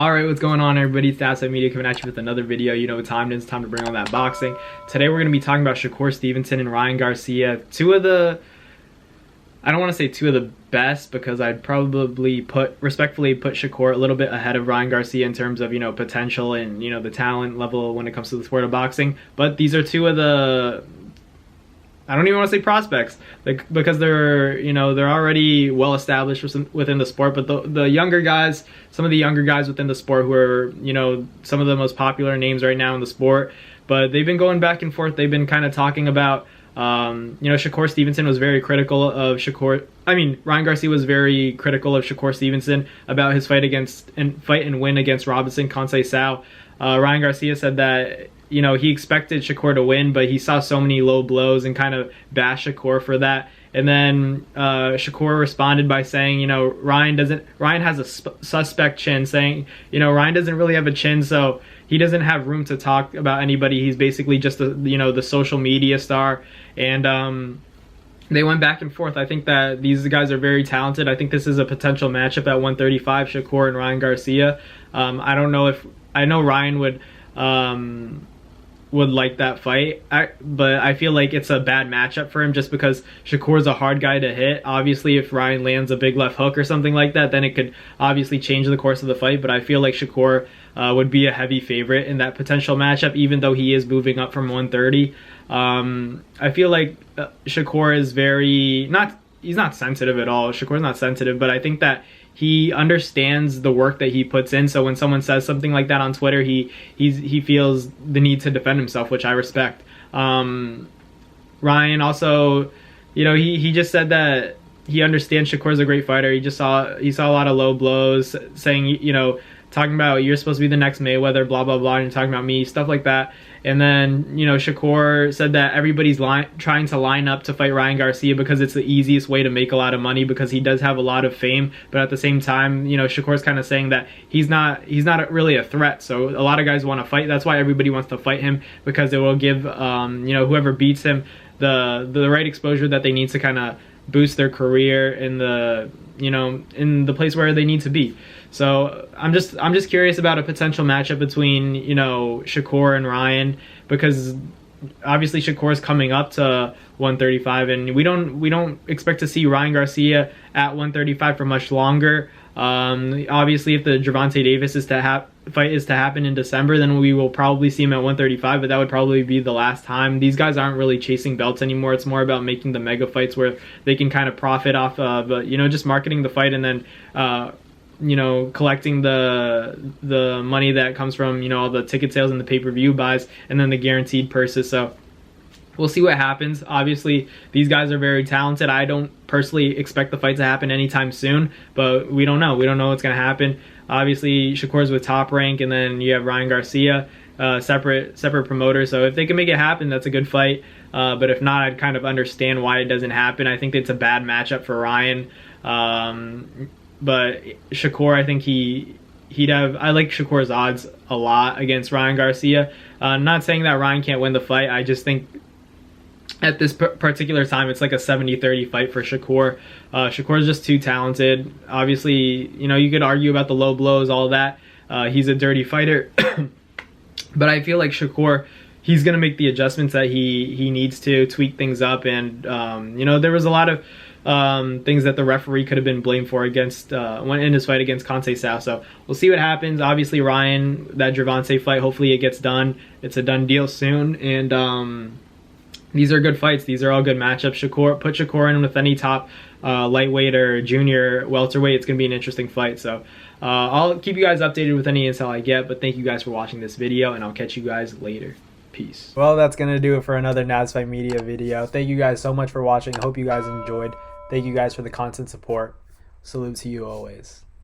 Alright, what's going on everybody? It's Outside Media coming at you with another video. You know what time it is. It's time to bring on that boxing. Today we're going to be talking about Shakur Stevenson and Ryan Garcia. I don't want to say two of the best, because I'd probably respectfully put Shakur a little bit ahead of Ryan Garcia in terms of, potential and, the talent level when it comes to the sport of boxing. But these are two of the, I don't even want to say prospects, because they're already well established within the sport. But the younger guys, some of the younger guys within the sport who are some of the most popular names right now in the sport, but they've been going back and forth. They've been kind of talking about Shakur Stevenson was very critical of Ryan Garcia was very critical of Shakur Stevenson about his fight and win against Robinson Conceição. Ryan Garcia said that he expected Shakur to win, but he saw so many low blows and kind of bashed Shakur for that. And then Shakur responded by saying, Ryan has a suspect chin, saying, Ryan doesn't really have a chin, so he doesn't have room to talk about anybody. He's basically just the social media star. And they went back and forth. I think that these guys are very talented. I think this is a potential matchup at 135, Shakur and Ryan Garcia. I know Ryan would like that fight, but I feel like it's a bad matchup for him just because Shakur's a hard guy to hit. Obviously, if Ryan lands a big left hook or something like that, then it could obviously change the course of the fight. But I feel like Shakur would be a heavy favorite in that potential matchup, even though he is moving up from 130. I feel like Shakur is he's not sensitive at all. Shakur's not sensitive, but I think that he understands the work that he puts in. So when someone says something like that on Twitter, he feels the need to defend himself, which I respect. Ryan also, he just said that he understands Shakur's a great fighter. He saw a lot of low blows, saying, talking about you're supposed to be the next Mayweather, blah blah blah, and you're talking about me, stuff like that. And then Shakur said that everybody's trying to line up to fight Ryan Garcia because it's the easiest way to make a lot of money, because he does have a lot of fame. But at the same time, Shakur's kind of saying that he's not really a threat. So a lot of guys want to fight. That's why everybody wants to fight him, because it will give whoever beats him the right exposure that they need to kind of boost their career in the place where they need to be. So I'm just curious about a potential matchup between Shakur and Ryan, because obviously Shakur's coming up to 135, and we don't expect to see Ryan Garcia at 135 for much longer. Obviously, if the Gervonta Davis fight is to happen in December, then we will probably see him at 135, but that would probably be the last time. These guys aren't really chasing belts anymore. It's more about making the mega fights where they can kind of profit off of just marketing the fight, and then collecting the money that comes from all the ticket sales and the pay-per-view buys, and then the guaranteed purses. So we'll see what happens. Obviously, these guys are very talented. I don't personally expect the fight to happen anytime soon, but we don't know. We don't know what's going to happen. Obviously, Shakur's with Top Rank, and then you have Ryan Garcia, separate promoters. So if they can make it happen, that's a good fight. But if not, I'd kind of understand why it doesn't happen. I think it's a bad matchup for Ryan. But Shakur, I think I like Shakur's odds a lot against Ryan Garcia. Not saying that Ryan can't win the fight. I just think at this particular time, it's like a 70-30 fight for Shakur. Shakur's just too talented. Obviously, you could argue about the low blows, all that. He's a dirty fighter. But I feel like Shakur, he's going to make the adjustments that he needs to tweak things up. And, there was a lot of things that the referee could have been blamed for against in his fight against Conceição. So we'll see what happens. Obviously, Ryan, that Gervonta fight, hopefully it gets done. It's a done deal soon. And these are good fights. These are all good matchups. Put Shakur in with any top lightweight or junior welterweight. It's going to be an interesting fight. So I'll keep you guys updated with any intel I get. But thank you guys for watching this video, and I'll catch you guys later. Peace. Well, that's going to do it for another Fight Media video. Thank you guys so much for watching. I hope you guys enjoyed. Thank you guys for the constant support. Salute to you always.